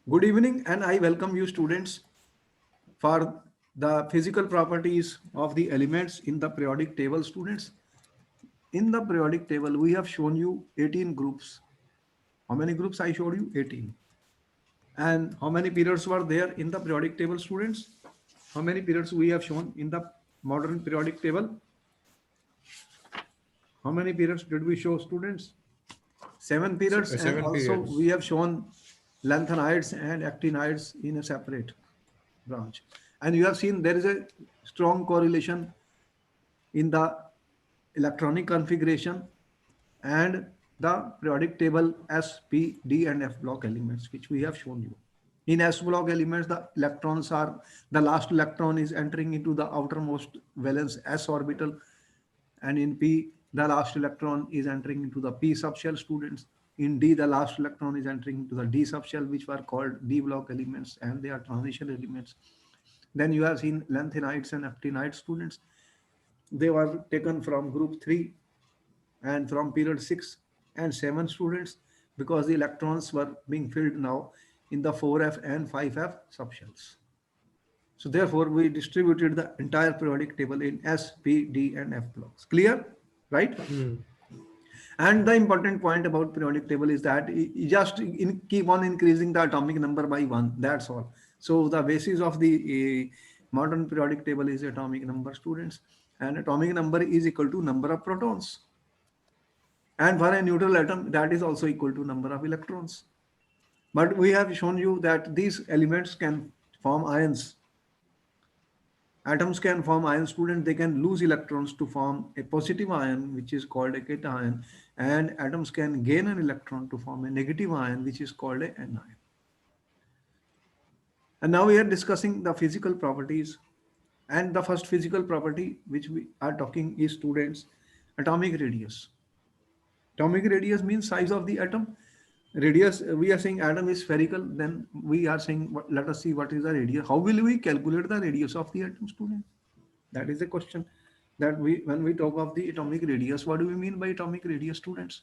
Good evening, and I welcome you, students, for the physical properties of the elements in the periodic table. Students, in the periodic table, we have shown you 18 groups. How many groups I showed you? 18. And how many periods were there in the periodic table, students? How many periods we have shown in the modern periodic table? How many periods did we show, students? Seven periods, and Seven also we periods. have shown lanthanides and actinides in a separate branch. And you have seen there is a strong correlation in the electronic configuration and the periodic table S, P, D, and F block elements, which we have shown you. In S block elements, the last electron is entering into the outermost valence S orbital, and in P, the last electron is entering into the P subshell, students. In D, the last electron is entering into the D subshell, which were called D block elements, and they are transition elements. Then you have seen lanthanides and actinides, students. They were taken from group 3 and from period 6 and 7, students, because the electrons were being filled now in the 4f and 5f subshells. So therefore, we distributed the entire periodic table in S, P, D, and F blocks. Clear? Right? Hmm. And the important point about periodic table is that you just keep on increasing the atomic number by one. That's all. So the basis of the modern periodic table is atomic number, students. And atomic number is equal to number of protons. And for a neutral atom, that is also equal to number of electrons. But we have shown you that these elements can form ions. Atoms can form ion, student. They can lose electrons to form a positive ion, which is called a cation, and atoms can gain an electron to form a negative ion, which is called a anion. And now we are discussing the physical properties, and the first physical property which we are talking is, students, atomic radius. Atomic radius means size of the atom. Radius, we are saying atom is spherical, then we are saying, let us see what is the radius. How will we calculate the radius of the atom, student? That is a question that when we talk of the atomic radius, what do we mean by atomic radius, students?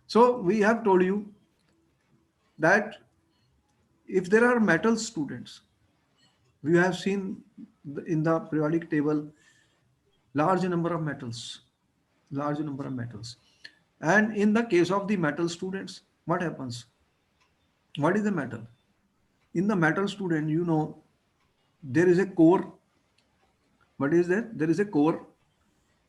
So we have told you that if there are metals, students, we have seen in the periodic table large number of metals, large number of metals. And in the case of the metal, students, what happens? What is the metal? In the metal, student, there is a core. What is there? There is a core,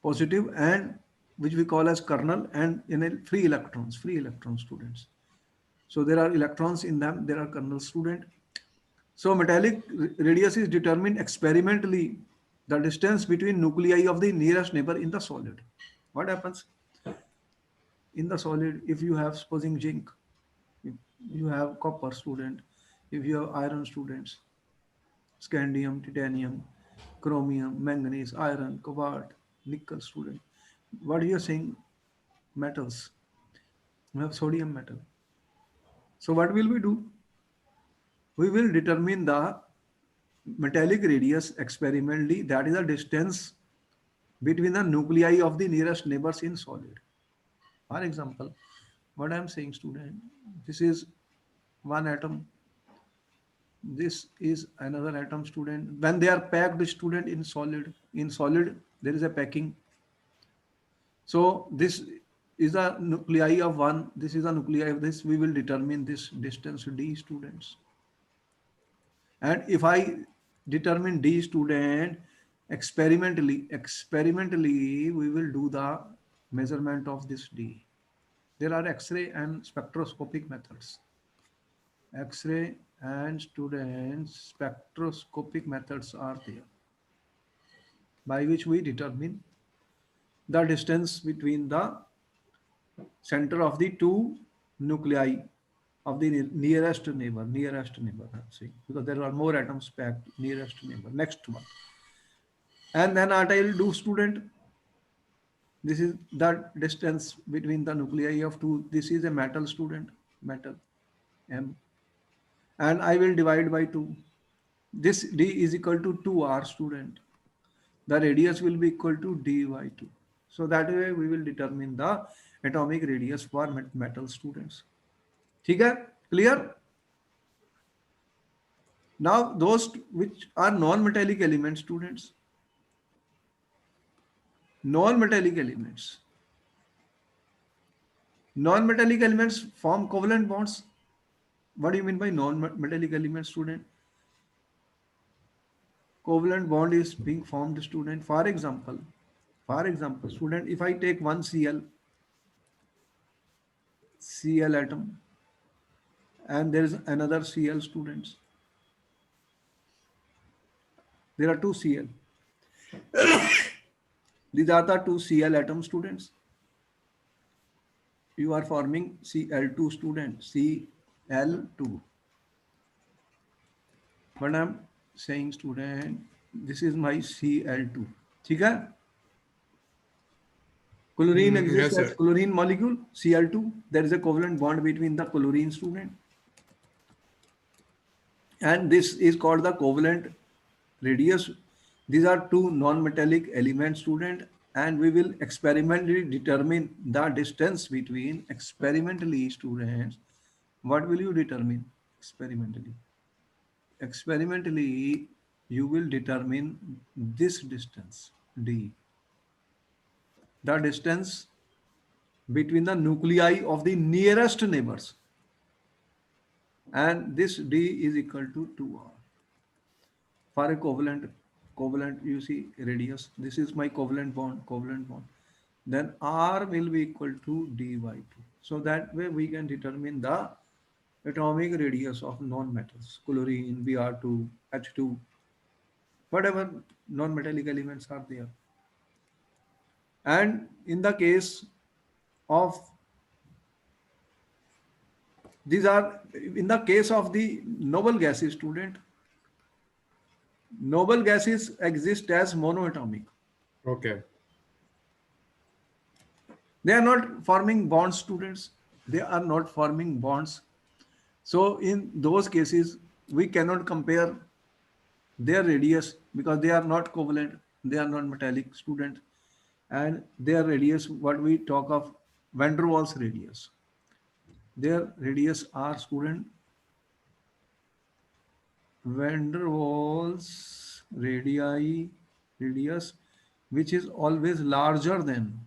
positive, and which we call as kernel, and in a free electrons, students. So there are electrons in them, there are kernel, student. So metallic radius is determined experimentally, the distance between nuclei of the nearest neighbor in the solid. What happens in the solid? If you have, supposing, zinc, if you have copper, student, if you have iron, students, scandium, titanium, chromium, manganese, iron, cobalt, nickel, student. What you are saying? Metals. We have sodium metal. So what will we do? We will determine the metallic radius experimentally. That is the distance between the nuclei of the nearest neighbors in solid. For example, what I am saying, student, this is one atom. This is another atom, student. When they are packed, student, in solid, there is a packing. So this is a nuclei of one. This is a nuclei of this. We will determine this distance d, students. And if I determine d, student, experimentally we will do the measurement of this d. There are X-ray and spectroscopic methods. X-ray and, students, spectroscopic methods are there, by which we determine the distance between the center of the two nuclei of the nearest neighbor, I'm saying, because there are more atoms packed nearest neighbor, next one. And then what I will do, student, this is the distance between the nuclei of two. This is a metal, student, metal, M, and I will divide by 2. This d is equal to 2r, student. The radius will be equal to d by 2. So that way we will determine the atomic radius for metal, students. ठीक है? Clear? Now those which are non-metallic elements, students, non-metallic elements. Non-metallic elements form covalent bonds. What do you mean by non-metallic elements, student? Covalent bond is being formed, student. For example, student, if I take one Cl atom, and there is another Cl, students. There are two Cl. These are the two Cl atoms, students. You are forming Cl2, student. Cl2. But I'm saying, student, this is my Cl2. ठीक है? Chlorine exists Yes, as sir. chlorine molecule, Cl2. There is a covalent bond between the chlorine, student. And this is called the covalent radius. These are two non-metallic elements, student, and we will experimentally determine the distance between experimentally, students. What will you determine experimentally? Experimentally, you will determine this distance, d, the distance between the nuclei of the nearest neighbors, and this d is equal to 2r. For a covalent, you see radius, this is my covalent bond, then r will be equal to d by 2. So that way we can determine the atomic radius of non-metals, chlorine, Br2, H2, whatever non-metallic elements are there. And in the case of these are in the case of the noble gases, student, noble gases exist as monoatomic. Okay. They are not forming bonds, students. They are not forming bonds. So in those cases, we cannot compare their radius because they are not covalent, they are not metallic, student. And their radius, what we talk of van der Waals radius. Their radius are, student, van der Waals radius, which is always larger than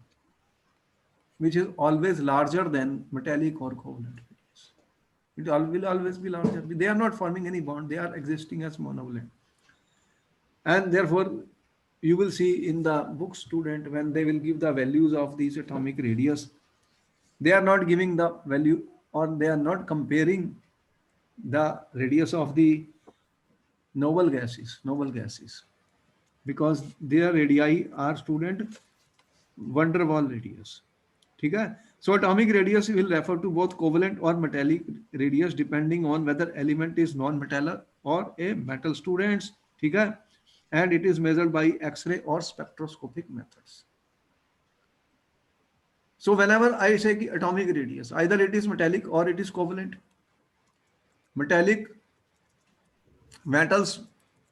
metallic or covalent radius. Will always be larger. They are not forming any bond. They are existing as monovalent. And therefore, you will see in the book, student, when they will give the values of these atomic radius, they are not giving the value, or they are not comparing the radius of the noble gases, because their radii are, student, van der Waals radius. ठीक है? So atomic radius will refer to both covalent or metallic radius depending on whether element is non-metallic or a metal, students. ठीक है? And it is measured by X-ray or spectroscopic methods. So whenever I say atomic radius, either it is metallic or it is covalent. Metallic metals,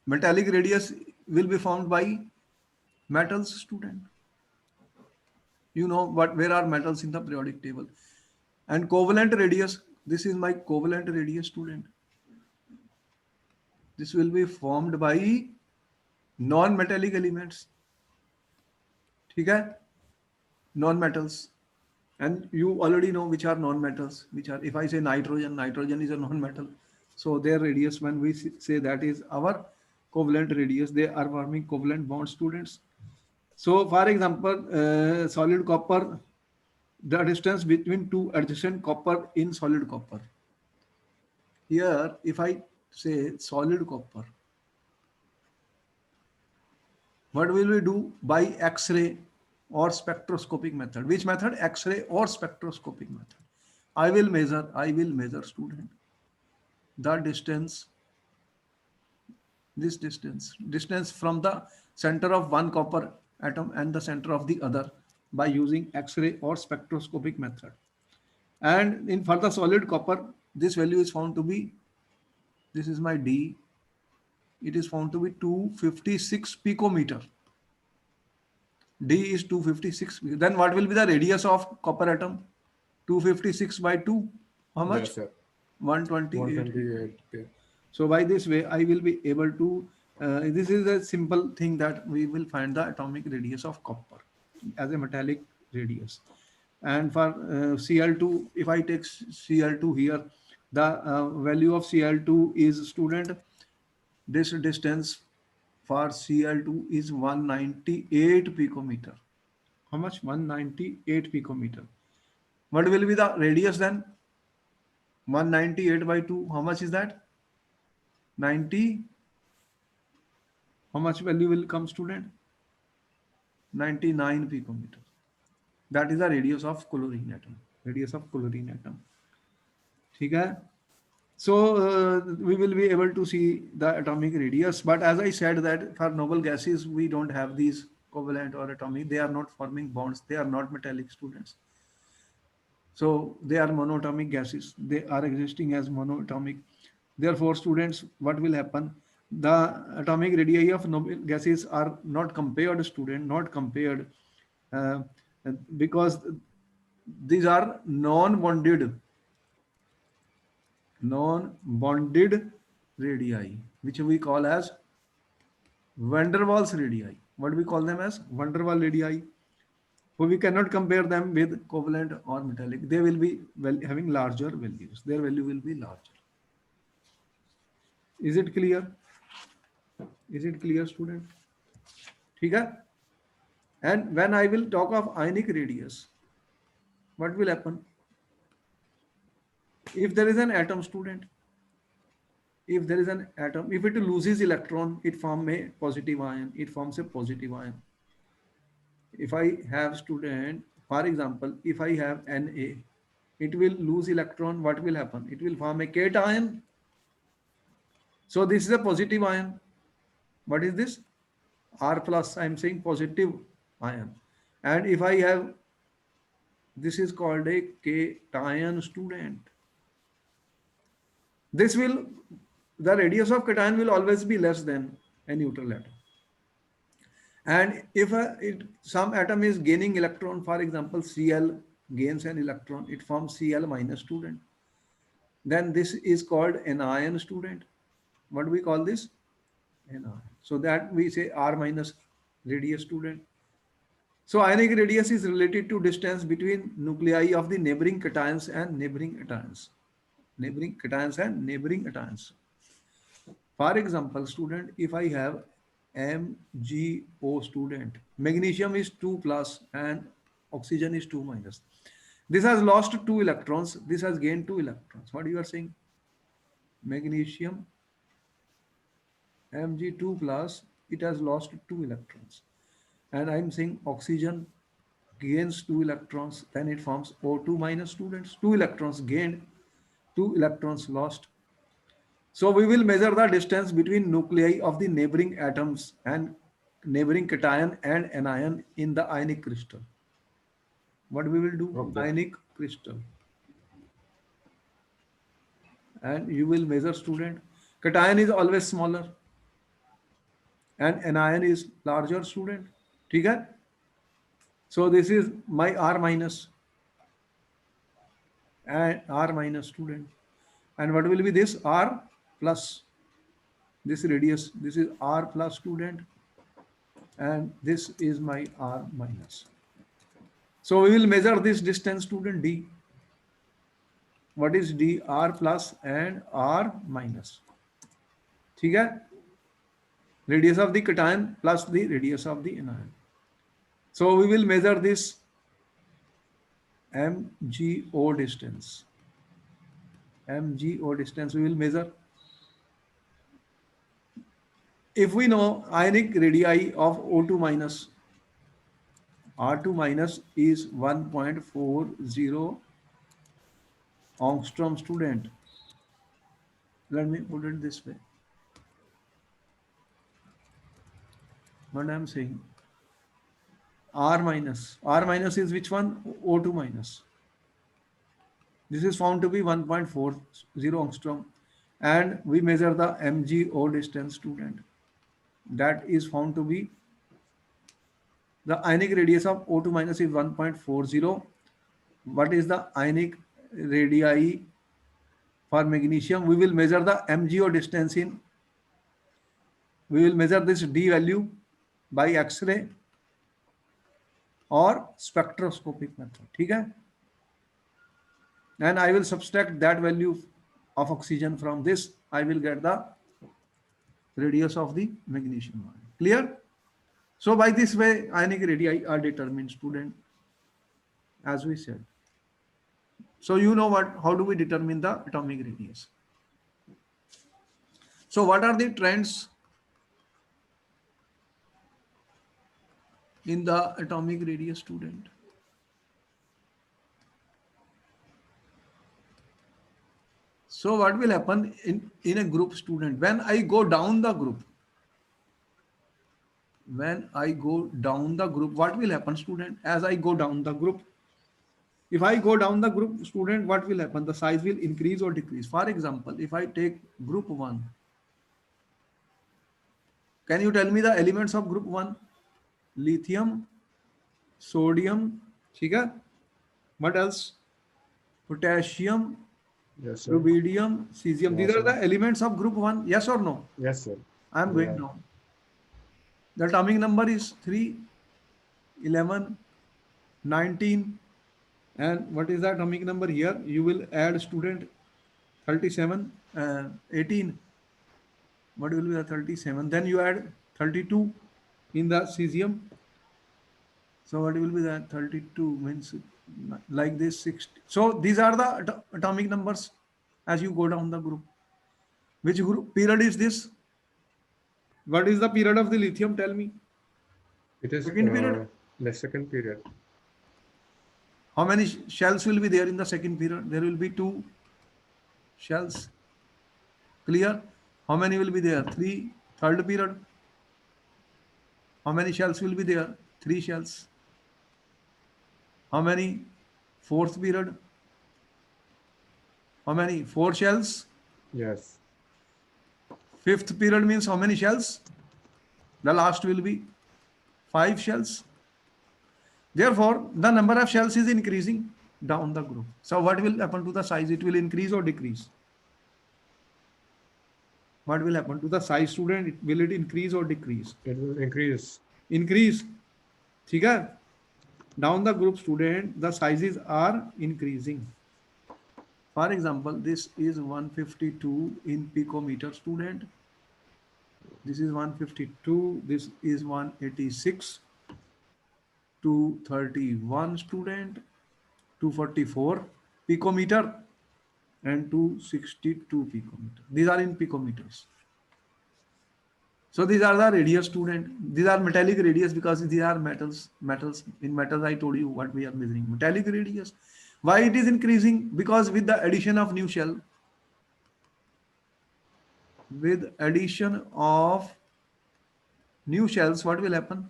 metallic radius will be found by metals, student. You know where are metals in the periodic table. And covalent radius, this is my covalent radius, student. This will be formed by non-metallic elements. ठीक है? Non-metals. And you already know which are non-metals, which are, if I say nitrogen is a non-metal. So their radius, when we say that is our covalent radius, they are forming covalent bonds, students. So for example, solid copper, the distance between two adjacent copper in solid copper. Here, if I say solid copper, what will we do? By X-ray or spectroscopic method. Which method? X-ray or spectroscopic method. I will measure, student, the distance, this distance from the center of one copper atom and the center of the other by using X-ray or spectroscopic method. And in for the solid copper, this value is found to be, this is my D, it is found to be 256 picometer. D is 256. Then what will be the radius of copper atom? 256 by 2. How much? Yes, sir. 128. 128. Okay. So by this way, I will be able to, this is a simple thing that we will find the atomic radius of copper as a metallic radius. And for Cl2, if I take Cl2 here, the value of Cl2 is, student, this distance for Cl2 is 198 picometer. How much? 198 picometer. What will be the radius then? 198 by 2. How much is that? 90. How much value will come, student? 99 picometer. That is the radius of chlorine atom. Radius of chlorine atom. ठीक है? So we will be able to see the atomic radius. But as I said that for noble gases, we don't have these covalent or atomic. They are not forming bonds. They are not metallic, students. So they are monatomic gases. They are existing as monatomic. Therefore, students, what will happen? The atomic radii of noble gases are not compared, student, not compared, uh, because these are non-bonded radii, which we call as van der Waals radii. What we call them as van der Waals radii. So we cannot compare them with covalent or metallic. They will be having larger values. Their value will be larger. Is it clear? Is it clear, student? ठीक है? And when I will talk of ionic radius, what will happen? If there is an atom, student, if there is an atom, if it loses electron, it forms a positive ion. It forms a positive ion. If I have, student, for example, if I have Na, it will lose electron. What will happen? It will form a cation. So this is a positive ion. What is this? R plus, I am saying positive ion. And if I have, this is called a cation, student. This will, the radius of cation will always be less than a neutral atom. And if some atom is gaining electron, for example, Cl gains an electron, it forms Cl minus, student. Then this is called anion, student. What do we call this? Anion. So that we say R minus radius, student. So ionic radius is related to distance between nuclei of the neighboring cations and neighboring anions. Neighboring cations and neighboring anions. For example, student, if I have MgO, student, magnesium is 2 plus and oxygen is 2 minus. This has lost 2 electrons. This has gained 2 electrons. What you are saying? Magnesium Mg2 plus, it has lost 2 electrons. And I'm saying oxygen gains 2 electrons, then it forms O2 minus, students. 2 electrons gained, 2 electrons lost. So we will measure the distance between nuclei of the neighboring atoms and neighboring cation and anion in the ionic crystal. What we will do? Okay. Ionic crystal. And you will measure, student. Cation is always smaller and anion is larger, student. ठीक है? So this is my R minus and R minus, student. And what will be this? R plus. This radius, this is R plus, student. And this is my R minus. So we will measure this distance, student, D. What is D? R plus and R minus. ठीक है? Radius of the cation plus the radius of the anion. So we will measure this MgO distance. MgO distance we will measure. If we know ionic radii of O2 minus, R2 minus is 1.40 angstrom, student. Let me put it this way. What I am saying, R minus is which one? O2 minus. This is found to be 1.40 angstrom, and we measure the MgO distance, student. That is found to be, the ionic radius of O2 minus is 1.40. What is the ionic radii For magnesium, we will measure the MgO distance in, we will measure this D value by X-ray or spectroscopic method. ठीक है? And I will subtract that value of oxygen from this. I will get the radius of the magnesium ion. Clear? So by this way, ionic radii are determined, student, as we said. So you know what? How do we determine the atomic radius? So what are the trends in the atomic radius, student? So what will happen in a group, student? When I go down the group, what will happen, student? As I go down the group, if I go down the group, student, what will happen? The size will increase or decrease. For example, if I take group 1, can you tell me the elements of group 1? Lithium, sodium, ठीक है? What else? Potassium, Yes, sir. rubidium, cesium. These Yes, are sir. the elements of group 1. Yes or no? Yes, sir. I am going Yeah. down. The atomic number is 3, 11, 19. And what is the atomic number here? You will add, student, 37, 18. What will be the 37? Then you add 32 in the cesium. So what will be that? 32 means like this 60. So these are the atomic numbers as you go down the group. Which group period is this? What is the period of the lithium? Tell me. It is Second period. the second period. How many shells will be there in the second period? There will be 2 shells. Clear? How many will be there? 3. Third period. How many shells will be there? 3 shells. How many? Fourth period. How many? 4 shells. Yes. Fifth period means how many shells? The last will be 5 shells. Therefore, the number of shells is increasing down the group. So what will happen to the size? It will increase or decrease? What will happen to the size, student? Will it increase or decrease? It will increase. Increase. ठीक है? Down the group, student, the sizes are increasing. For example, this is 152 in picometer, student. This is 152. This is 186. 231, student. 244 picometer and 262 picometer. These are in picometers. So these are the radius, student. These are metallic radius because these are metals. In metals, I told you what we are measuring. Metallic radius. Why it is increasing? Because with the addition of new shell, with addition of new shells, what will happen?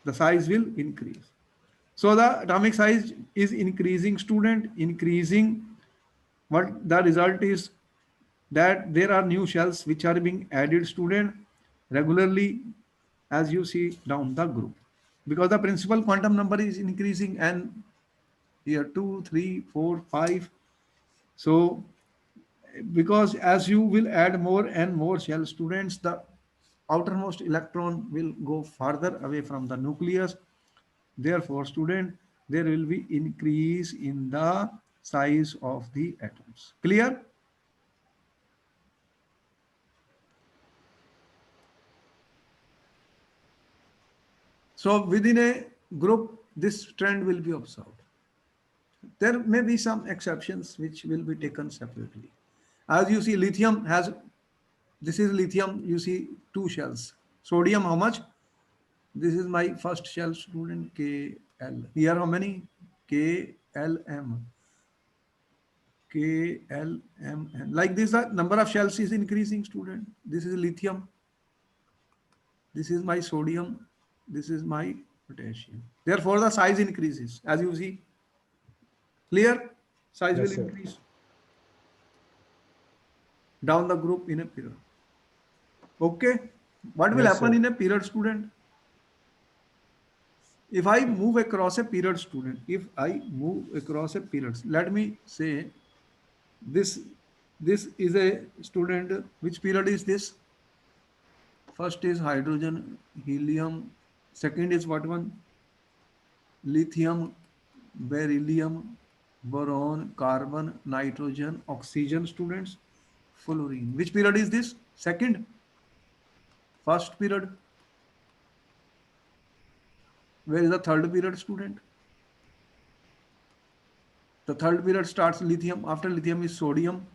The size will increase. So the atomic size is increasing, student, increasing. What the result is that there are new shells which are being added, student, regularly as you see down the group. Because the principal quantum number is increasing and here 2, 3, 4, 5. So because as you will add more and more shell, students, the outermost electron will go farther away from the nucleus. Therefore, student, there will be increase in the size of the atoms. Clear? So within a group, this trend will be observed. There may be some exceptions which will be taken separately. As you see, lithium has, this is lithium, you see 2 shells. Sodium, how much? This is my first shell, student, KL. Here how many? KLM. KLMN. Like this, the number of shells is increasing, student. This is lithium. This is my sodium. This is my potassium. Therefore, the size increases. As you see, clear? Size Yes, will sir. increase down the group in a period. Okay. What will Yes, happen sir. in a period, student? If I move across a period, student, if I move across a period, let me say this this is a student. Which period is this? First is hydrogen, helium. Second is what one? Lithium, beryllium, boron, carbon, nitrogen, oxygen, students, fluorine. Which period is this? Second, first period. Where is the third period, student? The third period starts lithium. After lithium is sodium,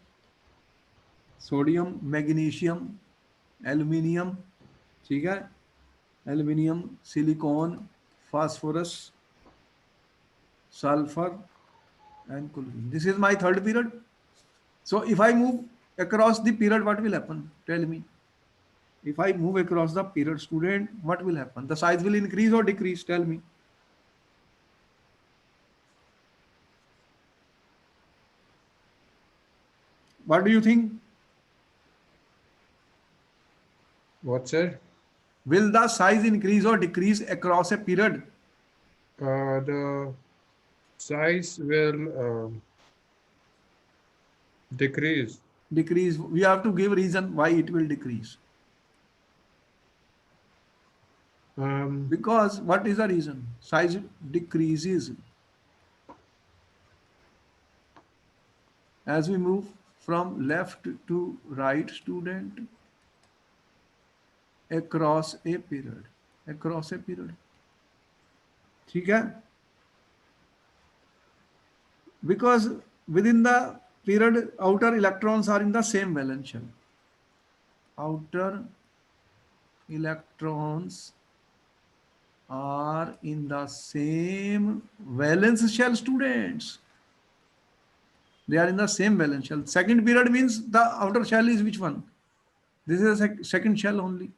magnesium, aluminium. ठीक है? Aluminium, silicon, phosphorus, sulfur, and chlorine. This is my third period. So if I move across the period, what will happen? Tell me. If I move across the period, student, what will happen? The size will increase or decrease? Tell me. What do you think? What, sir? Will the size increase or decrease across a period? The size will decrease. Decrease. We have to give reason why it will decrease. Because what is the reason? Size decreases as we move from left to right, student, across a period. Across a period. ठीक है? Because within the period, outer electrons are in the same valence shell. Outer electrons are in the same valence shell, students. They are in the same valence shell. Second period means the outer shell is which one? This is a second shell only.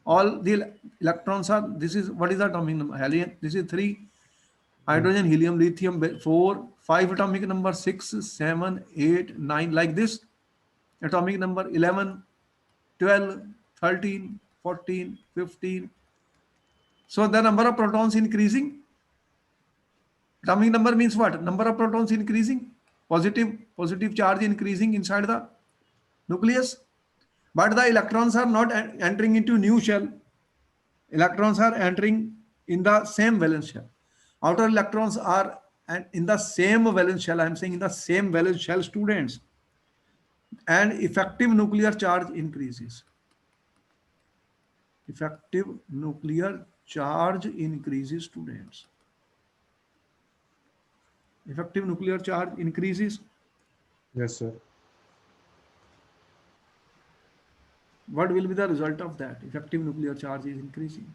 All the electrons are, this is, what is the atomic number? Helium, this is 3. Hydrogen, helium, lithium, 4. 5 atomic number, 6, 7, 8, 9, like this. Atomic number 11, 12, 13, 14, 15. So the number of protons increasing. Atomic number means what? Number of protons increasing. Positive charge increasing inside the nucleus. But the electrons are not entering into new shell. Electrons are entering in the same valence shell. Outer electrons are in the same valence shell. I am saying in the same valence shell, students. And effective nuclear charge increases. Effective nuclear charge increases, students. Effective nuclear charge increases. Yes, sir. What will be the result of that? Effective nuclear charge is increasing.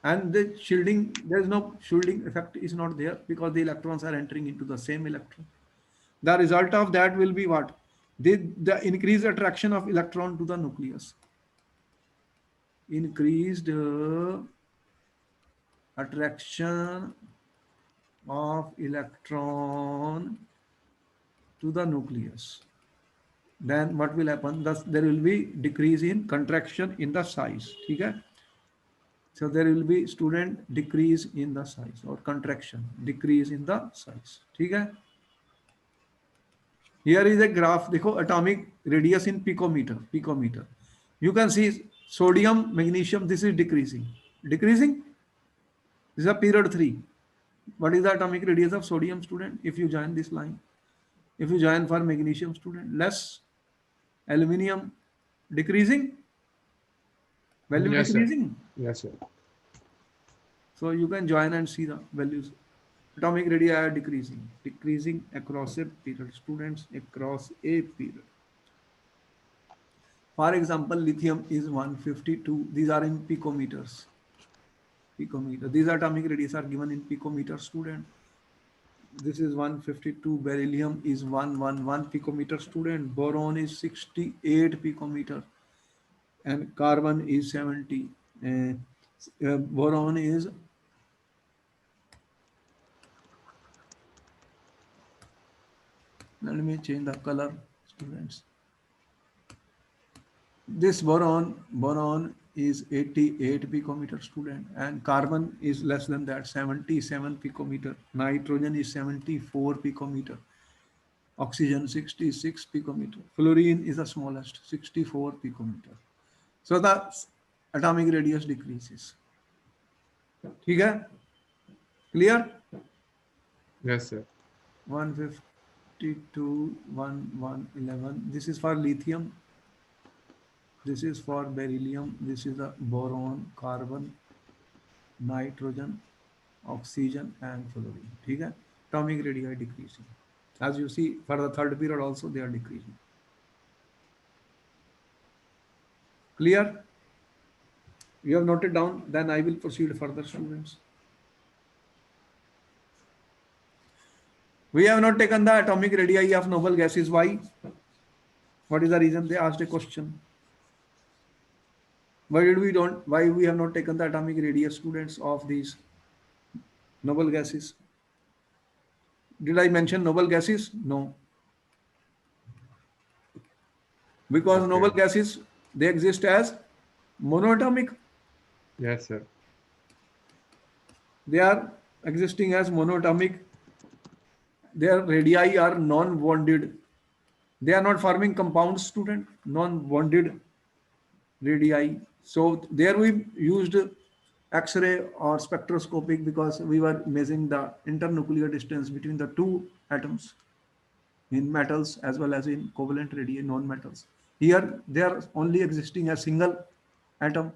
And the shielding, there is no shielding effect is not there because the electrons are entering into the same electron. The result of that will be what? The increased attraction of electron to the nucleus. Increased attraction of electron to the nucleus. Then what will happen? Thus, there will be decrease in contraction in the size. Okay? So there will be, student, decrease in the size or contraction, decrease in the size. Okay? Here is a graph. देखो, atomic radius in picometer. You can see sodium, magnesium. This is decreasing. Decreasing. This is a period 3. What is the atomic radius of sodium, student? If you join this line, if you join for magnesium, student, less. Aluminium, decreasing. Value Yes, sir. decreasing. Yes, sir. So you can join and see the values. Atomic radii are decreasing across a period, students, across a period. For example, lithium is 152. These are in picometers. These atomic radius are given in picometers, student. This is 152. Beryllium is 111 picometer, student. Boron is 68 picometer. And carbon is 70. Boron is, let me change the color, students. This boron is 88 picometer, student, and carbon is less than that, 77 picometer. Nitrogen is 74 picometer. Oxygen 66 picometer. Fluorine is the smallest, 64 picometer. So the atomic radius decreases. ठीक है? Clear? Yes, sir. 152, 1111. This is for lithium. This is for beryllium. This is the boron, carbon, nitrogen, oxygen, and fluorine. ठीक है? Atomic radii decreasing. As you see, for the third period also they are decreasing. Clear? You have noted down. Then I will proceed further, students. We have not taken the atomic radii of noble gases. Why? What is the reason? They asked a question. Why we have not taken the atomic radius, students, of these noble gases? Did I mention noble gases? No. Because Okay. noble gases, they exist as monoatomic. Yes, sir. They are existing as monoatomic. Their radii are non-bonded. They are not forming compounds, student. Non-bonded radii. So there we used X-ray or spectroscopic because we were measuring the internuclear distance between the two atoms in metals as well as in covalent radii, non-metals. Here they are only existing as single atom.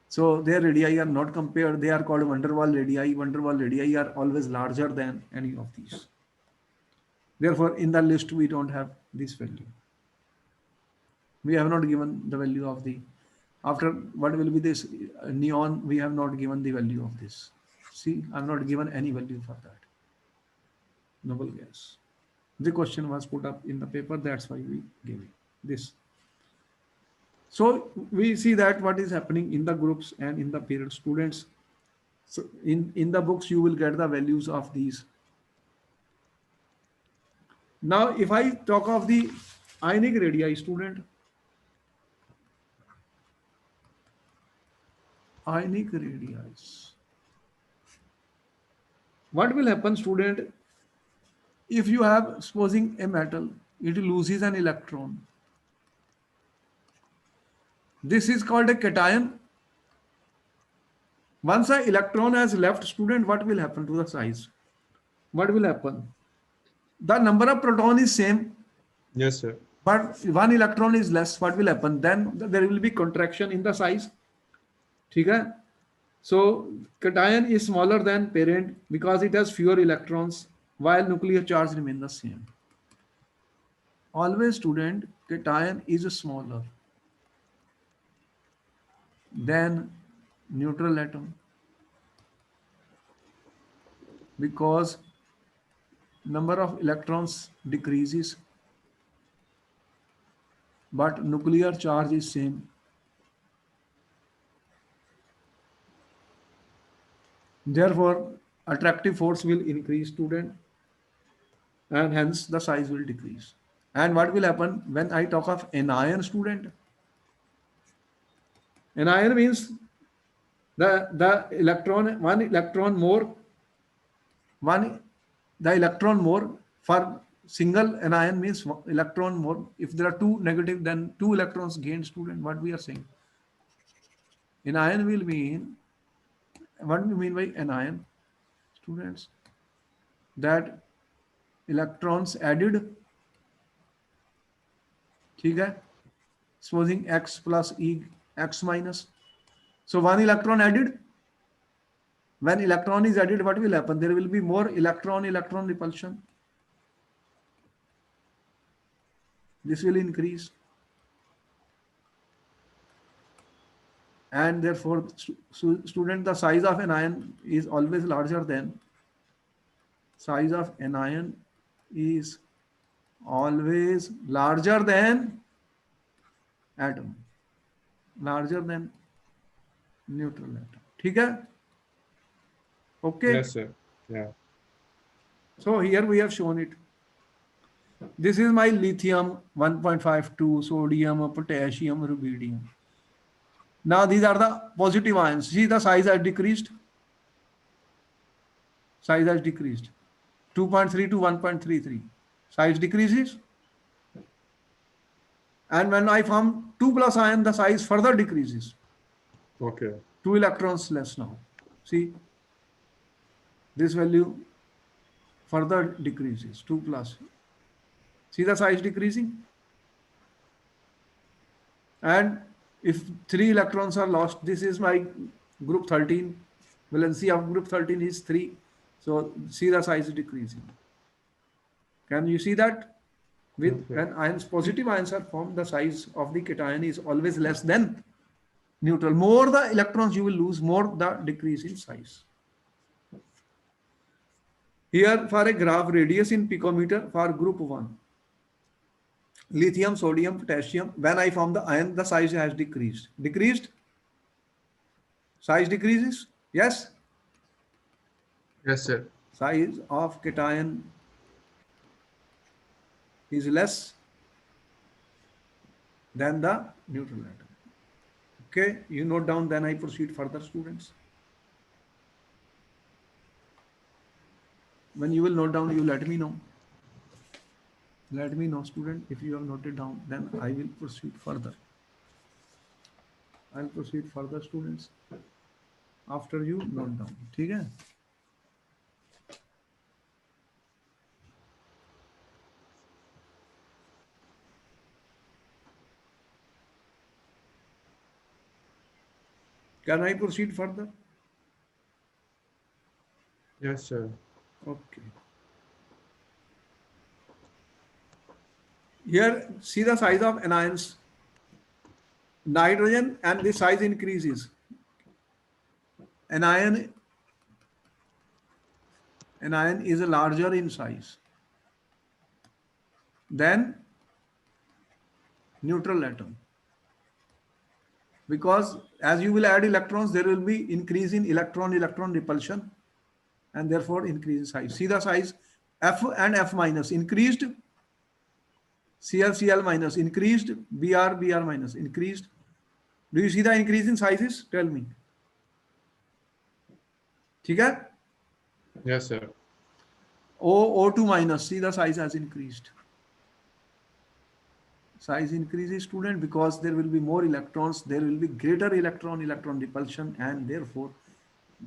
So their radii are not compared. They are called van der Waal radii. Van der Waal radii are always larger than any of these. Therefore, in the list, we don't have this value. We have not given the value of the, after what will be this neon, we have not given the value of this. See, I have not given any value for that. Noble gas. The question was put up in the paper, that's why we gave it this. So we see that what is happening in the groups and in the period, students. So in the books, you will get the values of these. Now, if I talk of the ionic radii, student, ionic radii. What will happen, student, if you have, supposing a metal, it loses an electron. This is called a cation. Once an electron has left, student, what will happen to the size? What will happen? The number of proton is same, Yes, sir. but one electron is less. What will happen? Then there will be contraction in the size. ठीक है? So cation is smaller than parent because it has fewer electrons, while nuclear charge remain the same. Always, student, cation is smaller than neutral atom because number of electrons decreases, but nuclear charge is same. Therefore, attractive force will increase, student, and hence the size will decrease. And what will happen when I talk of anion, student? Anion means the electron, one electron more, one the electron more for single anion means electron more. If there are two negative, then two electrons gained, student. What we are saying? Anion will mean, what we mean by anion, students? That electrons added, ठीक है? Supposing x plus e, x minus. So one electron added. When electron is added, what will happen? There will be more electron-electron repulsion. This will increase. And therefore, student, the size of an ion is always larger than, size of an ion is always larger than atom, larger than neutral atom. ठीक है? Okay. Yes, sir. Yeah. So here we have shown it. This is my lithium 1.52, sodium, potassium, rubidium. Now these are the positive ions. See, the size has decreased. Size has decreased. 2.3 to 1.33. Size decreases. And when I form 2 plus ion, the size further decreases. Okay. 2 electrons less now. See, this value further decreases. 2 plus. See the size decreasing? And if 3 electrons are lost, this is my group 13. Valency of group 13 is 3. So see the size decreasing. Can you see that? Yes, With sir. when ions, positive ions are formed, the size of the cation is always less than neutral. More the electrons you will lose, more the decrease in size. Here for a graph radius in picometer for group 1. Lithium, sodium, potassium. When I form the ion, the size has decreased. Decreased? Size decreases? Yes? Yes, sir. Size of cation is less than the neutral atom. Okay, you note down, then I proceed further, students. When you will note down, you let me know. Let me know, student, if you have noted down, then I will proceed further. I'll proceed further, students, after you note down. ठीक है? Can I proceed further? Yes, sir. Okay. Here, see the size of anions. Nitrogen, and the size increases. Anion is larger in size than neutral atom, because as you will add electrons, there will be increase in electron repulsion, and therefore increase in size. See the size, F and F minus increased, Cl minus increased, Br minus increased. Do you see the increase in sizes? Tell me. ठीक है? Yes, sir. O2 minus, see the size has increased. Size increases, student, because there will be more electrons, there will be greater electron repulsion, and therefore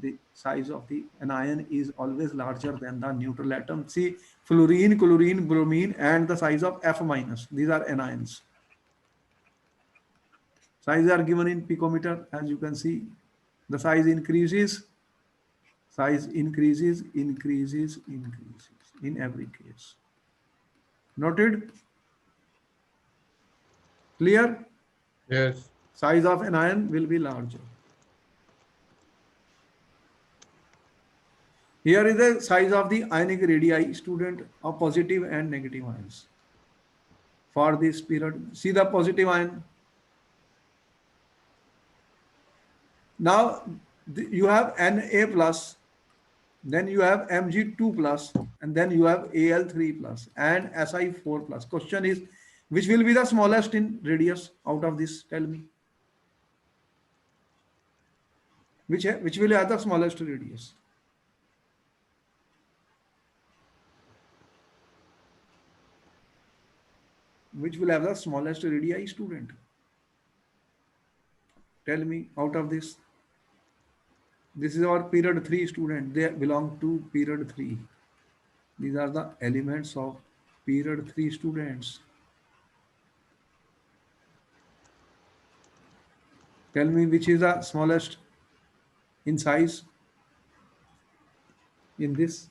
the size of the anion is always larger than the neutral atom. See, fluorine, chlorine, bromine, and the size of F minus. These are anions. Size are given in picometer, as you can see. The size increases, increases in every case. Noted? Clear? Yes. Size of an ion will be larger. Here is the size of the ionic radii, student, of positive and negative ions. For this period, see the positive ion. Now you have Na plus, then you have Mg2 plus, and then you have Al3 plus and Si4 plus. Question is, which will be the smallest in radius out of this? Tell me. Which will have the smallest radius? Which will have the smallest radii, student? Tell me out of this. This is our period 3, student. They belong to period 3. These are the elements of period 3, students. Tell me which is the smallest in size in this.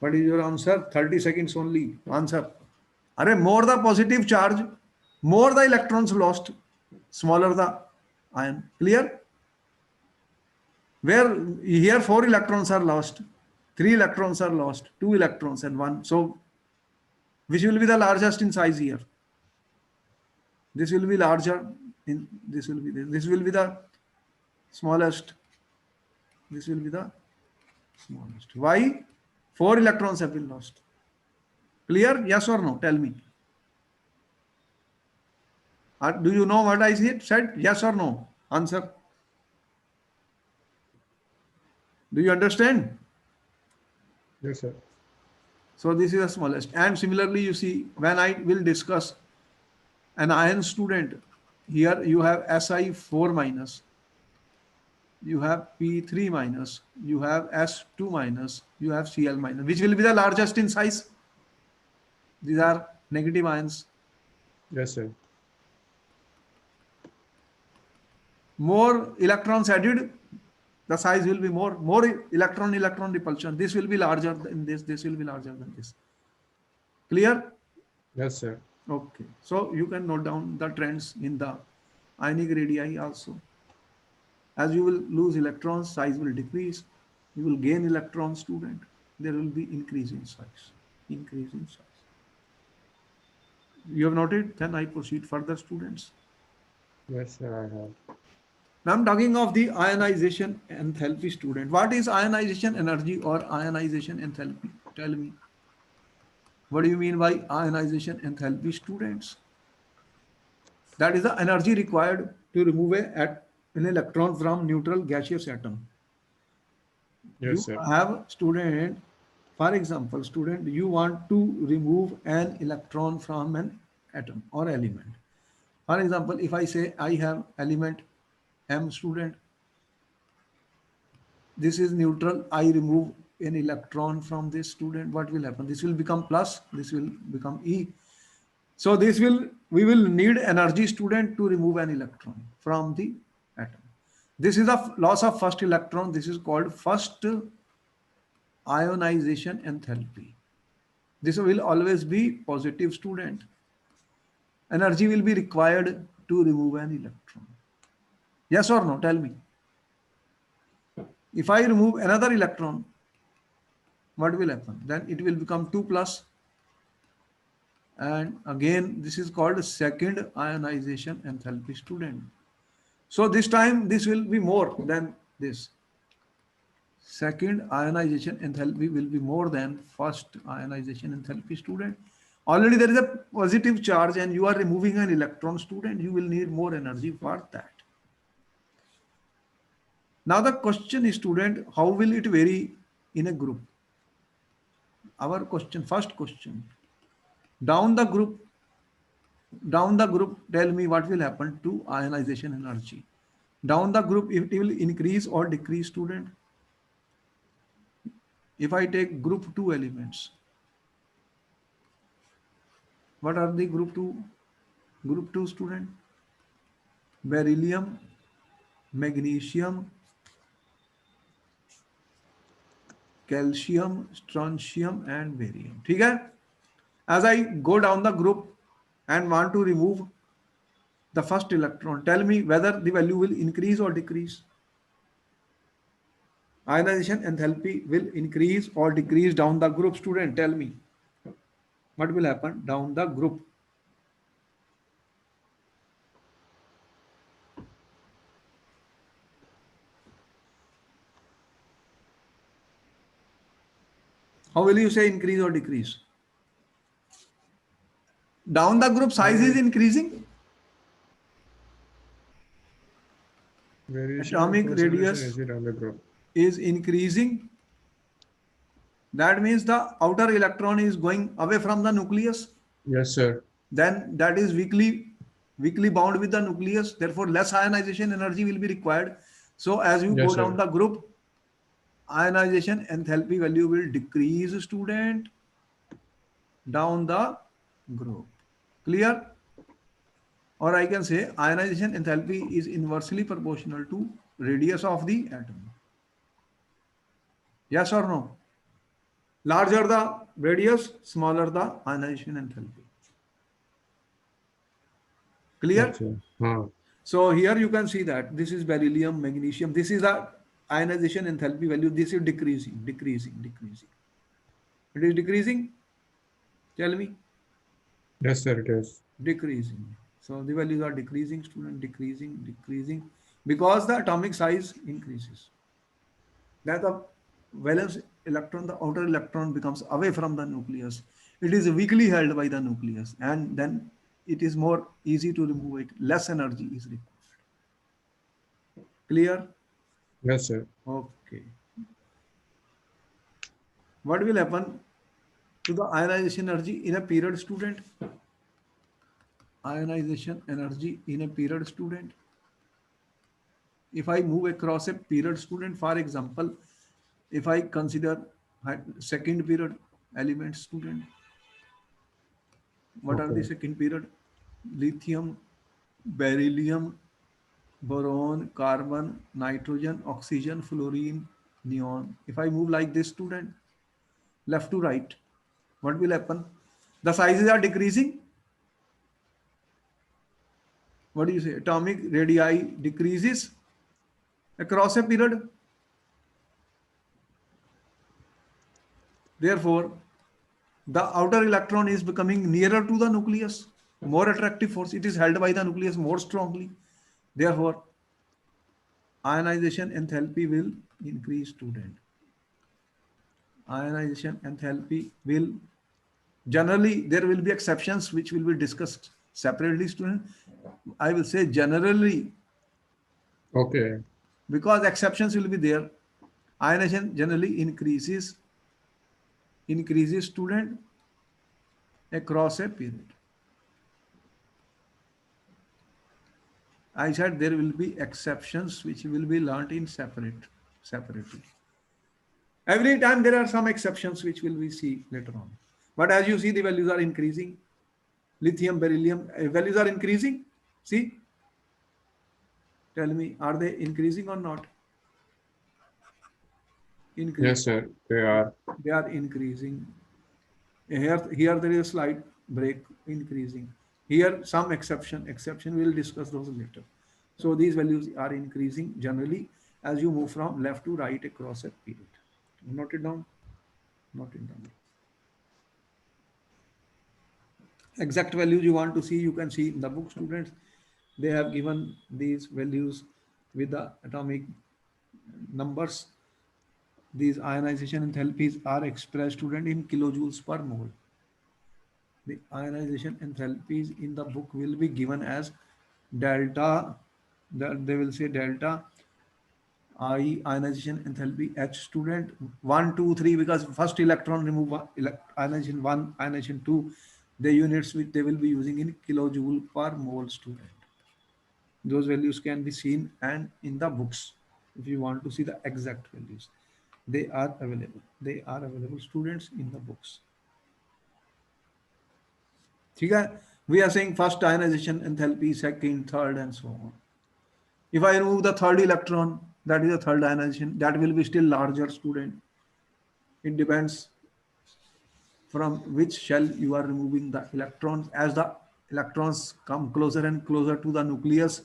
What is your answer? 30 seconds only. Answer. Are more the positive charge, more the electrons lost, smaller the ion. Clear? Where here 4 electrons are lost, 3 electrons are lost, 2 electrons and 1. So which will be the largest in size here? This will be larger. This will be the smallest. This will be the smallest. Why? 4 electrons have been lost. Clear? Yes or no? Tell me. Do you know what I said? Yes or no? Answer. Do you understand? Yes, sir. So this is the smallest. And similarly, you see, when I will discuss an iron student, here you have Si4 minus, you have P3 minus, you have S2 minus, you have Cl minus. Which will be the largest in size? These are negative ions. Yes, sir. More electrons added, the size will be more. More electron repulsion. This will be larger than this will be larger than this. Clear? Yes, sir. Okay. So you can note down the trends in the ionic radii also. As you will lose electrons, size will decrease. You will gain electrons, student. There will be increase in size. Increase in size. You have noted? Then I proceed further, students. Yes, sir, I have. Now I'm talking of the ionization enthalpy, student. What is ionization energy or ionization enthalpy? Tell me. What do you mean by ionization enthalpy, students? That is the energy required to remove an electron from neutral gaseous atom. Yes, You sir. have student, for example, student, you want to remove an electron from an atom or element. For example, if I say I have element M, student, this is neutral, I remove an electron from this, student, what will happen? This will become plus, this will become E. So we will need energy, student, to remove an electron from the atom. This is the loss of first electron. This is called first ionization enthalpy. This will always be positive, student. Energy will be required to remove an electron. Yes or no? Tell me. If I remove another electron, what will happen? Then it will become 2 plus. And again, this is called second ionization enthalpy, student. So this time, this will be more than this. Second ionization enthalpy will be more than first ionization enthalpy, student. Already there is a positive charge and you are removing an electron, student. You will need more energy for that. Now the question is, student, how will it vary in a group? Our question, first question. Down the group, tell me what will happen to ionization energy. Down the group, if it will increase or decrease, student. If I take group 2 elements, what are the group 2? Group 2, student. Beryllium, magnesium, calcium, strontium and barium. ठीक है? As I go down the group and want to remove the first electron, tell me whether the value will increase or decrease. Ionization enthalpy will increase or decrease down the group, student. Tell me what will happen down the group. How will you say increase or decrease? Down the group size is increasing. Variation of Atomic concentration radius is down the group. is increasing. That means the outer electron is going away from the nucleus. Yes, sir. Then that is weakly bound with the nucleus. Therefore, less ionization energy will be required. So as you go Yes, down sir. the group, ionization enthalpy value will decrease, student, down the group. Clear? Or I can say ionization enthalpy is inversely proportional to radius of the atom. Yes or no? Larger the radius, smaller the ionization enthalpy. Clear? Okay. Huh. So here you can see that this is beryllium, magnesium. This is the ionization enthalpy value. This is decreasing. It is decreasing. Tell me, Yes, sir, it is. decreasing. So the values are decreasing, student, decreasing, because the atomic size increases. That the valence electron, the outer electron becomes away from the nucleus. It is weakly held by the nucleus, and then it is more easy to remove it. Less energy is required. Clear? Yes, sir. Okay. What will happen to the ionization energy in a period, student? Ionization energy in a period, student. If I move across a period, student, for example, if I consider second period elements, student, what are the Okay. second period? Lithium, beryllium, boron, carbon, nitrogen, oxygen, fluorine, neon. If I move like this, student, left to right, what will happen? The sizes are decreasing. What do you say? Atomic radii decreases across a period. Therefore, the outer electron is becoming nearer to the nucleus, more attractive force. It is held by the nucleus more strongly. Therefore, ionization enthalpy will increase, student. Ionization enthalpy will, generally there will be exceptions which will be discussed separately, student. I will say generally, Okay. because exceptions will be there. Ionization generally increases, student, across a period. I said there will be exceptions which will be learnt in separately. Every time there are some exceptions which will we see later on. But as you see, the values are increasing. Lithium, beryllium, values are increasing. See, tell me, are they increasing or not? Increase. Yes, sir. They are. They are increasing. Here there is a slight break, increasing. Here some exception we will discuss those later. So these values are increasing generally as you move from left to right across a period. Note it down. Note it down. Exact values you want to see, you can see in the book, students. They have given these values with the atomic numbers. These ionization enthalpies are expressed, student, in kilojoules per mole. The ionization enthalpies in the book will be given as delta, that they will say delta I ionization enthalpy H, student, 1, 2, 3, because first electron remove ionization 1, ionization 2, the units which they will be using in kilojoule per mole, student. Those values can be seen and in the books. If you want to see the exact values, they are available. They are available, students, in the books. ठीक है? We are saying first ionization enthalpy, second, third, and so on. If I remove the third electron, that is the third ionization, that will be still larger, student. It depends from which shell you are removing the electrons. As the electrons come closer and closer to the nucleus,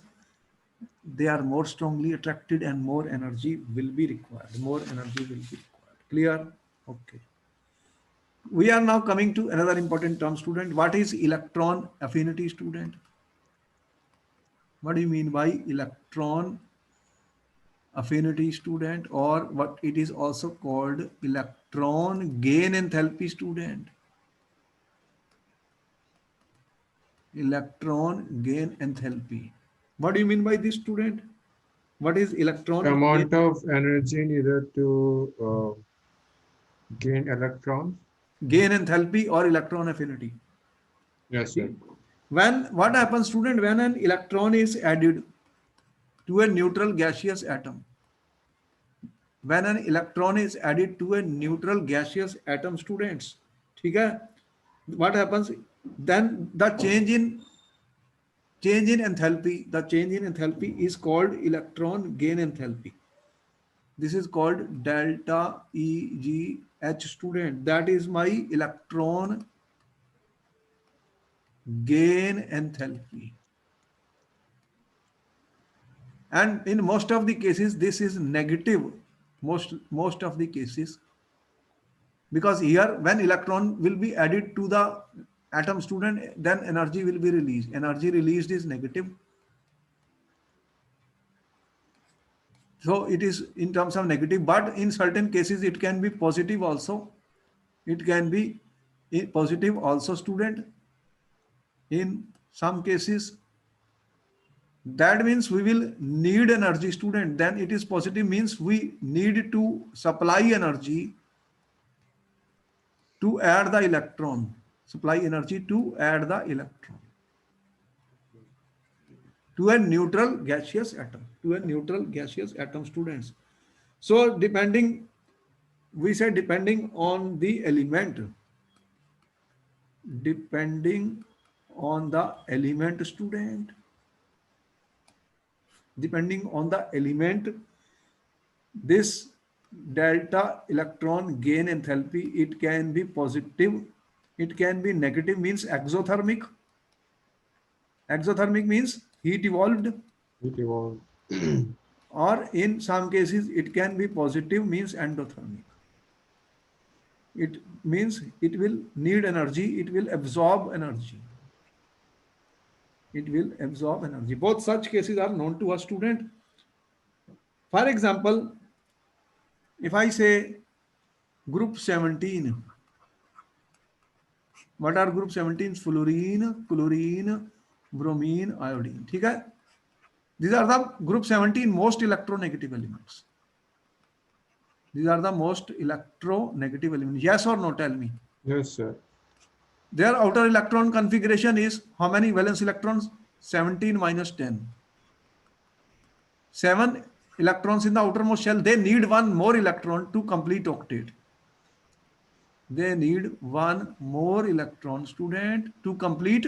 they are more strongly attracted and more energy will be required. More energy will be required. Clear? Okay. We are now coming to another important term, student. What is electron affinity, student? What do you mean by electron affinity, student? Or what it is also called electron gain enthalpy, student? Electron gain enthalpy. What do you mean by this, student? What is The electron gain? amount of energy needed to gain electrons. Gain enthalpy or electron affinity? Yes, See, sir. when what happens, student, when an electron is added to a neutral gaseous atom? When an electron is added to a neutral gaseous atom, students, ठीक है? What happens? Then the change in enthalpy is called electron gain enthalpy. This is called delta EGH, student. That is my electron gain enthalpy. And in most of the cases, this is negative. Most of the cases, because here when electron will be added to the atom, student, then energy will be released. Energy released is negative. So it is in terms of negative, but in certain cases it can be positive also. It can be Positive also, student, in some cases. That means we will need energy, student. Then it is positive means we need to supply energy to add the electron. Supply energy to add the electron to a neutral gaseous atom. To a neutral gaseous atom, students. So depending, we said depending on the element, depending on the element, student, depending on the element, this delta electron gain enthalpy, it can be positive, it can be negative, means exothermic. Exothermic means heat evolved, It evolved. or in some cases it can be positive, means endothermic. It means it will need energy, it will absorb energy. It will absorb energy. Both such cases are known to a student. For example, if I say group 17, what are group 17? Fluorine, chlorine, bromine, iodine. ठीक है? These are the group 17 most electronegative elements. These are the most electronegative elements. Yes or no? Tell me. Yes, sir. Their outer electron configuration is how many valence electrons? 17 minus 10. 7 electrons in the outermost shell. They need one more electron to complete octet. They need one more electron, student, to complete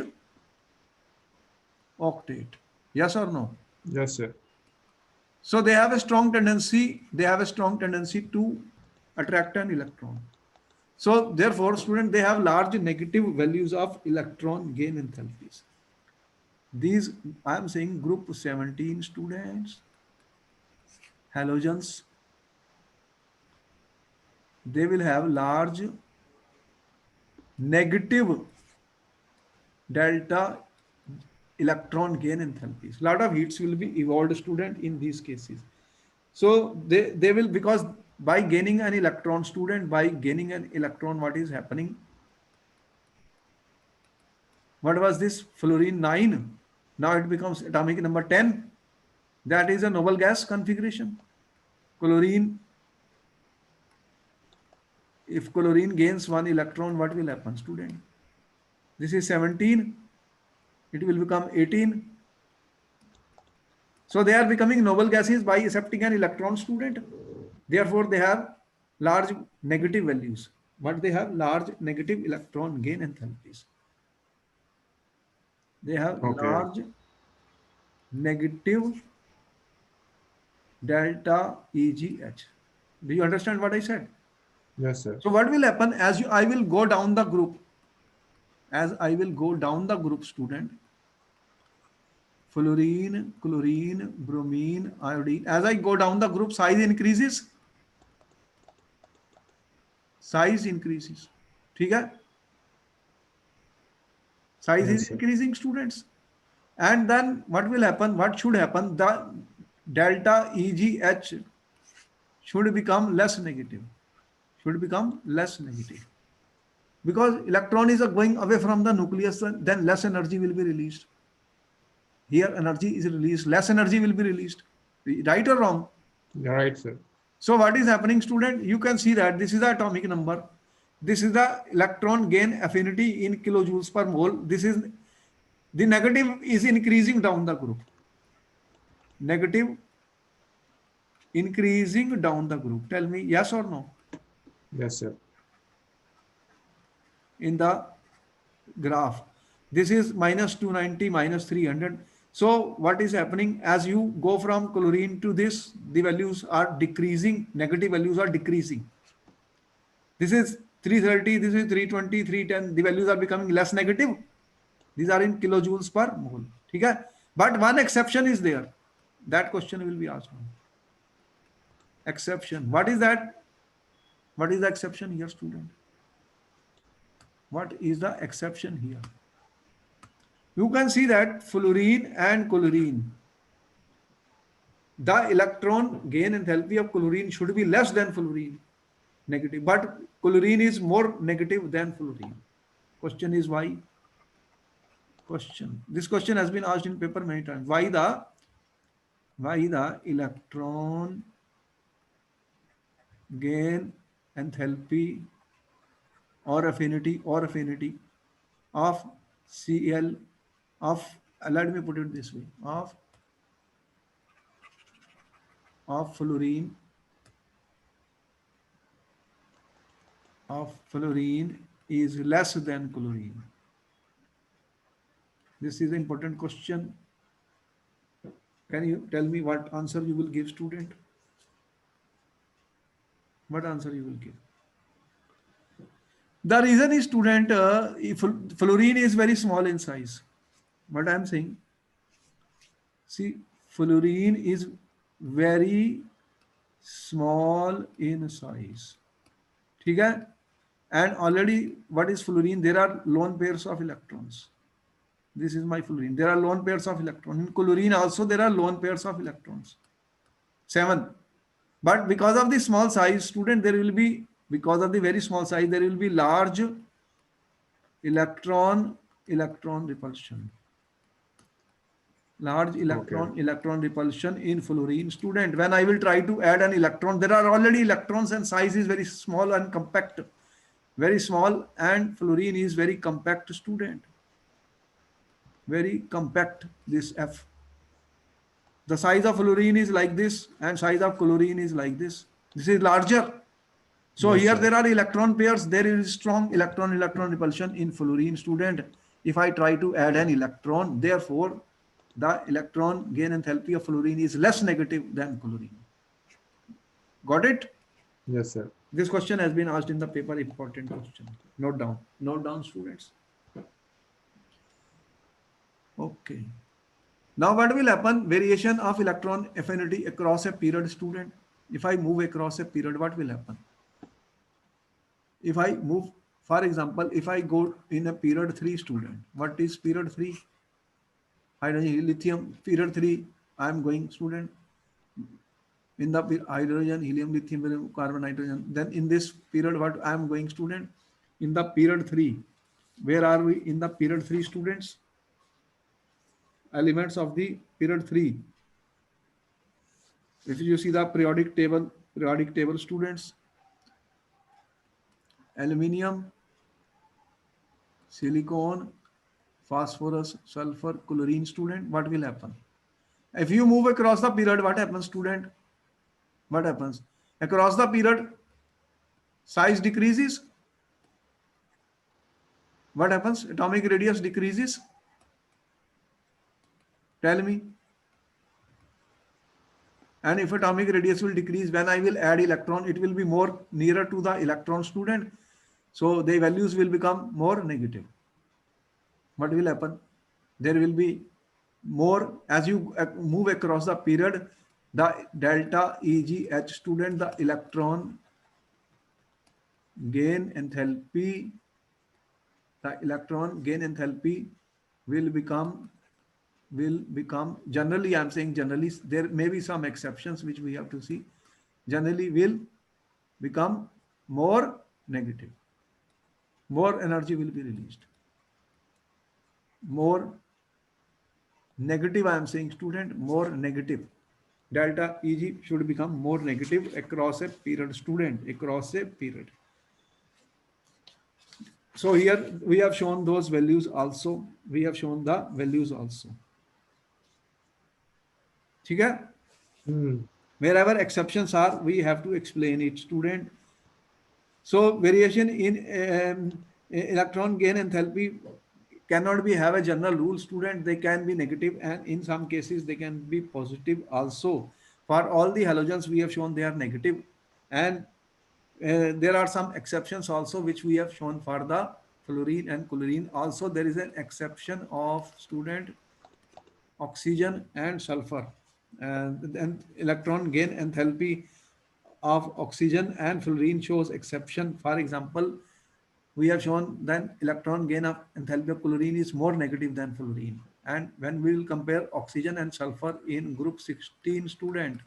octet. Yes or no? Yes, sir. So they have a strong tendency, to attract an electron. So therefore, student, they have large negative values of electron gain enthalpies. These, I am saying group 17 students, halogens, they will have large negative delta electron gain enthalpies. Lot of heats will be evolved, student, in these cases. So they will, because by gaining an electron, student, by gaining an electron, what is happening? What was this? Fluorine 9. Now it becomes atomic number 10. That is a noble gas configuration. Chlorine, if chlorine gains one electron, what will happen, student? This is 17. It will become 18. So they are becoming noble gases by accepting an electron, student. Therefore, they have large negative values, but they have large negative electron gain enthalpies. They have Okay. large negative delta EGH. Do you understand what I said? Yes, sir. So what will happen as I will go down the group, student, fluorine, chlorine, bromine, iodine, as I go down the group, size increases. ठीक है? Size Yes, is sir. increasing, students. And then what will happen? What should happen? The delta EGH should become less negative. Because electron is going away from the nucleus, then less energy will be released. Here energy is released, less energy will be released. Right or wrong? You're right, sir. So what is happening, student? You can see that this is the atomic number. This is the electron gain affinity in kilojoules per mole. This is the negative is increasing down the group. Negative increasing down the group. Tell me yes or no? Yes, sir. In the graph, this is minus 290, minus 300. So what is happening as you go from chlorine to this, the values are decreasing, negative values are decreasing. This is 330, this is 320, 310, the values are becoming less negative. These are in kilojoules per mole. Okay? But one exception is there. That question will be asked. Exception. What is that? What is the exception here, student? What is the exception here? You can see that fluorine and chlorine, the electron gain enthalpy of chlorine should be less than fluorine, negative, but chlorine is more negative than fluorine. Question is why? Question. This question has been asked in paper many times. Why the electron gain enthalpy or affinity of Cl of let me put it this way of fluorine is less than chlorine. This is an important question. Can you tell me what answer you will give, student? What answer you will give? The reason is, student, if fluorine is very small in size. What I am saying, see, fluorine is very small in size. ठीक है? And already, what is fluorine? There are lone pairs of electrons. This is my fluorine. There are lone pairs of electrons. In chlorine also there are lone pairs of electrons. 7. But because of the small size, student, there will be, because of the very small size, there will be large electron repulsion. Large electron repulsion in fluorine. Student, when I will try to add an electron, there are already electrons and size is very small and compact. Very small, and fluorine is very compact, student. Very compact, this F. The size of fluorine is like this and size of chlorine is like this. This is larger. So Yes, here sir. there are electron pairs. There is strong electron repulsion in fluorine, student. If I try to add an electron, therefore the electron gain enthalpy of fluorine is less negative than chlorine. Got it? Yes, sir. This question has been asked in the paper. Important question. Note down, students. Okay. Now what will happen? Variation of electron affinity across a period, student. If I move across a period, what will happen? If I move, for example, if I go in a period 3, student, what is period 3? Hydrogen, lithium, period 3, I am going, student, in the hydrogen, helium, lithium, carbon, nitrogen. Then in this period, what I am going, student? In the period 3, where are we in the period 3, students? Elements of the period 3. If you see the periodic table, students, aluminium, silicon, phosphorus, sulfur, chlorine, student, what will happen? If you move across the period, what happens, student? What happens? Across the period, size decreases. What happens? Atomic radius decreases. Tell me. And if atomic radius will decrease, when I will add electron, it will be more nearer to the electron, student. So the values will become more negative. What will happen? There will be more, as you move across the period, the delta EGH, student, the electron gain enthalpy, will become, generally, I'm saying generally, there may be some exceptions which we have to see, generally will become more negative. More energy will be released. More negative, I am saying, student, more negative. Delta EG should become more negative across a period, student, across a period. So here we have shown those values also. We have shown the values also. ठीक है? Wherever exceptions are, we have to explain it, student. So variation in electron gain enthalpy cannot be have a general rule, student. They can be negative, and in some cases they can be positive also. For all the halogens we have shown they are negative, and there are some exceptions also which we have shown for the fluorine and chlorine. Also there is an exception of, student, oxygen and sulfur, and then electron gain enthalpy of oxygen and fluorine shows exception. For example, we have shown that electron gain of enthalpy of chlorine is more negative than fluorine. And when we will compare oxygen and sulfur in group 16, student,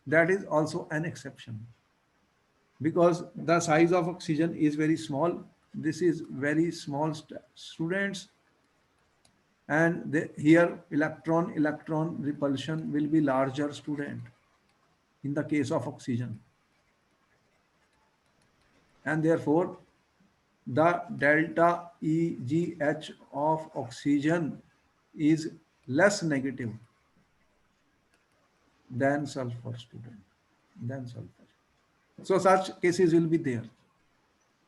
that is also an exception, because the size of oxygen is very small This is very small students, and here electron repulsion will be larger student in the case of oxygen, and therefore the delta EGH of oxygen is less negative than sulfur student, than sulfur. So such cases will be there.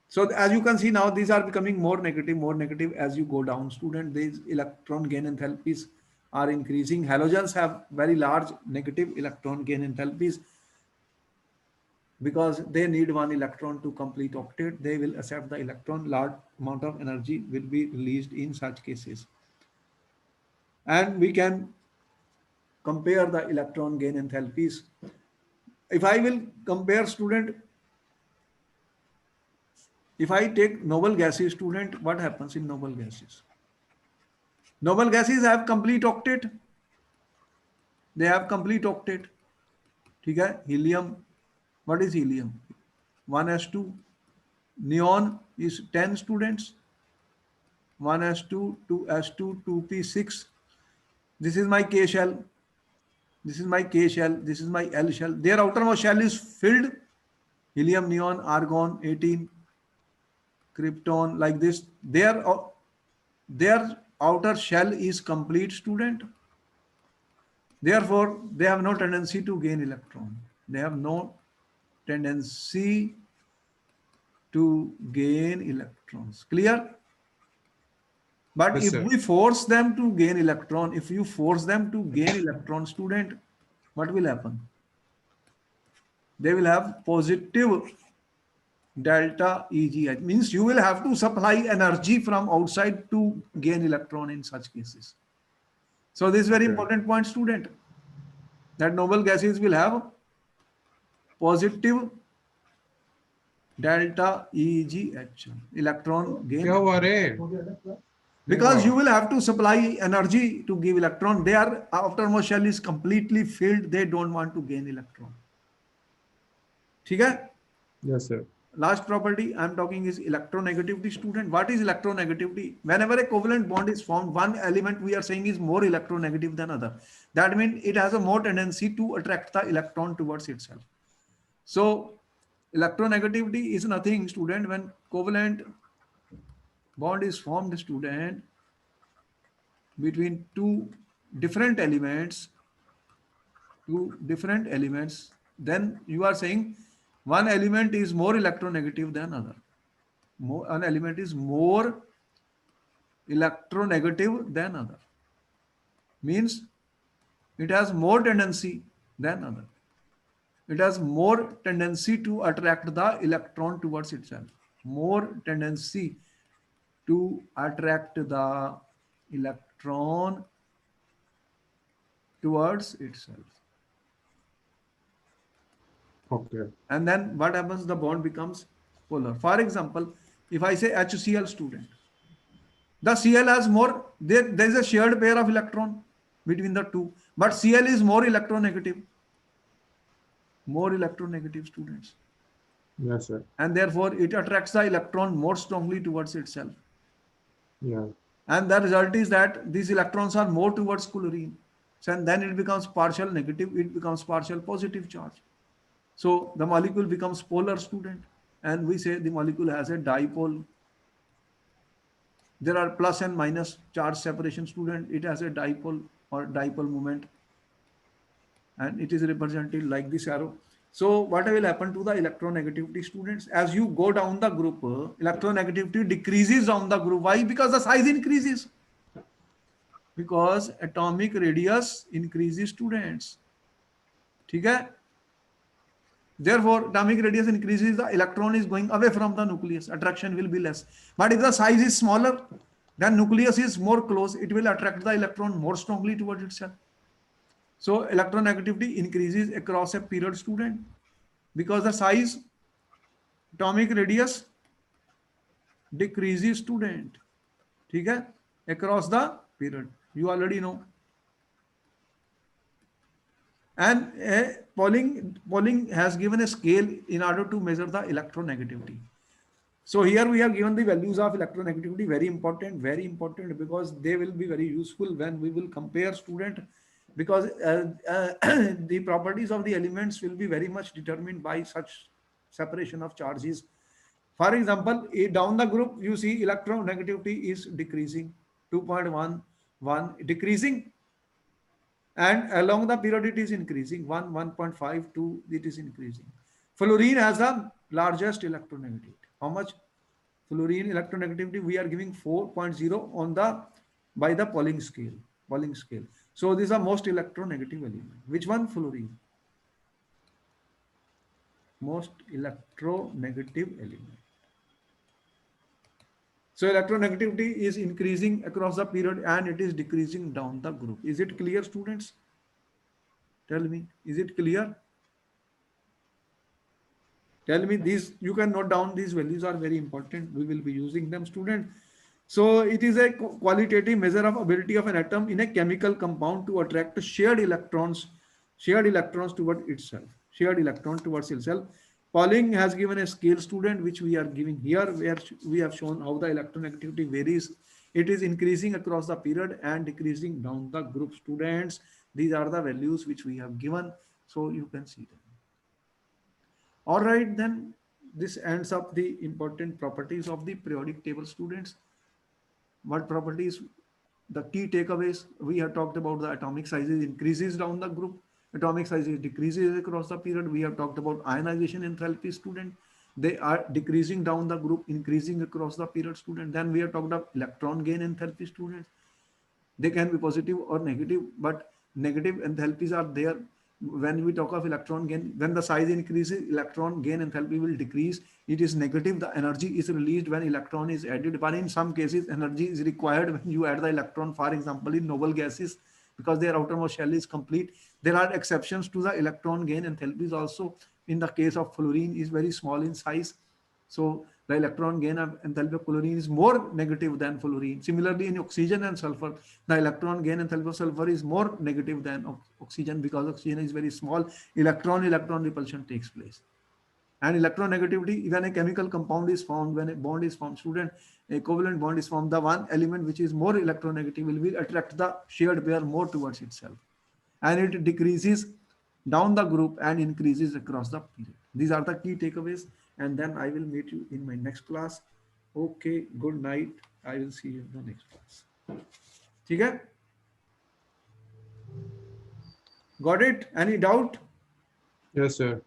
So as you can see now, these are becoming more negative as you go down, student. These electron gain enthalpies are increasing. Halogens have very large negative electron gain enthalpies because they need one electron to complete octet. They will accept the electron. Large amount of energy will be released in such cases. And we can compare the electron gain enthalpies. If I will compare student, if I take noble gases student, what happens in noble gases? Noble gases have complete octet. They have complete octet. ठीक है? Helium. What is helium? 1s2. Neon is 10 students. 1s2, 2s2, 2p6. This is my K shell. This is my K shell. This is my L shell. Their outermost shell is filled. Helium, neon, argon, 18, krypton, like this. Their outer shell is complete student. Therefore, they have no tendency to gain electron. They have no tendency to gain electrons. Clear? But Yes, if sir. we force them to gain electron, if you force them to gain electron, student, what will happen? They will have positive delta EGH. Means you will have to supply energy from outside to gain electron in such cases. So this is very Okay. important point, student, that noble gases will have positive delta EGH, electron क्या gain. हुआ रे? नहीं Because हुआ. you will have to supply energy to give electron. Their outermost shell is completely filled. They don't want to gain electron. ठीक है? Yes, sir. Last property I'm talking is electronegativity, student. What is electronegativity? Whenever a covalent bond is formed, one element we are saying is more electronegative than other. That means it has a more tendency to attract the electron towards itself. So electronegativity is nothing, student. When covalent bond is formed, student, between different elements, two different elements, then you are saying one element is more electronegative than other. An element is more electronegative than other. Means it has more tendency than other. It has more tendency to attract the electron towards itself. More tendency to attract the electron towards itself. Okay. And then what happens? The bond becomes polar. For example, if I say HCl, student, the Cl has more, there is a shared pair of electron between the two, but Cl is more electronegative students. Yes, sir. And therefore it attracts the electron more strongly towards itself. Yeah. And the result is that these electrons are more towards chlorine. So, and then it becomes partial negative, it becomes partial positive charge. So the molecule becomes polar, student. And we say the molecule has a dipole. There are plus and minus charge separation, student. It has a dipole or dipole moment. And it is represented like this arrow. So what will happen to the electronegativity, students? As you go down the group, electronegativity decreases down the group. Why? Because the size increases. Because atomic radius increases, students. ठीक है? Therefore, atomic radius increases, the electron is going away from the nucleus. Attraction will be less. But if the size is smaller, then nucleus is more close. It will attract the electron more strongly towards itself. So electronegativity increases across a period, student, because the size, atomic radius decreases, student. ठीक है? Across the period. You already know. And Pauling has given a scale in order to measure the electronegativity. So here we have given the values of electronegativity, very important because they will be very useful when we will compare student, because the properties of the elements will be very much determined by such separation of charges. For example, down the group, you see electronegativity is decreasing, 2.11 decreasing, and along the period it is increasing, 1.52 it is increasing. Fluorine has the largest electronegativity. How much? Fluorine electronegativity we are giving 4.0 on the by the Pauling scale. So these are most electronegative element. Which one? Fluorine, most electronegative element. So electronegativity is increasing across the period and it is decreasing down the group. Is it clear, students? Tell me, is it clear? Tell me, these you can note down, these values are very important. We will be using them, student. So it is a qualitative measure of ability of an atom in a chemical compound to attract shared electrons toward itself, shared electron towards itself. Pauling has given a scale, student, which we are giving here, where we have shown how the electronegativity varies. It is increasing across the period and decreasing down the group, students. These are the values which we have given, so you can see them. All right, then this ends up the important properties of the periodic table, students. What properties? The key takeaways, we have talked about the atomic sizes increases down the group, atomic sizes decreases across the period. We have talked about ionization enthalpy, student. They are decreasing down the group, increasing across the period, student. Then we have talked about electron gain enthalpy, students. They can be positive or negative, but negative enthalpies are there. When we talk of electron gain, when the size increases, electron gain enthalpy will decrease. It is negative. The energy is released when electron is added, but in some cases energy is required when you add the electron. For example, in noble gases, because their outermost shell is complete. There are exceptions to the electron gain enthalpies also. In the case of fluorine, is very small in size, so the electron gain of enthalpy of chlorine is more negative than fluorine. Similarly, in oxygen and sulfur, the electron gain enthalpy of sulfur is more negative than oxygen, because oxygen is very small. Electron repulsion takes place. And electronegativity, when a chemical compound is formed, when a bond is formed, student, a covalent bond is formed, the one element which is more electronegative will attract the shared pair more towards itself. And it decreases down the group and increases across the period. These are the key takeaways. And then I will meet you in my next class. Okay, good night. I will see you in the next class. Okay? Got it? Any doubt? Yes, sir.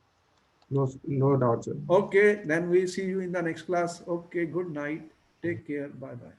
No, no doubt, sir. Okay, then we see you in the next class. Okay, good night. Take care. Bye bye.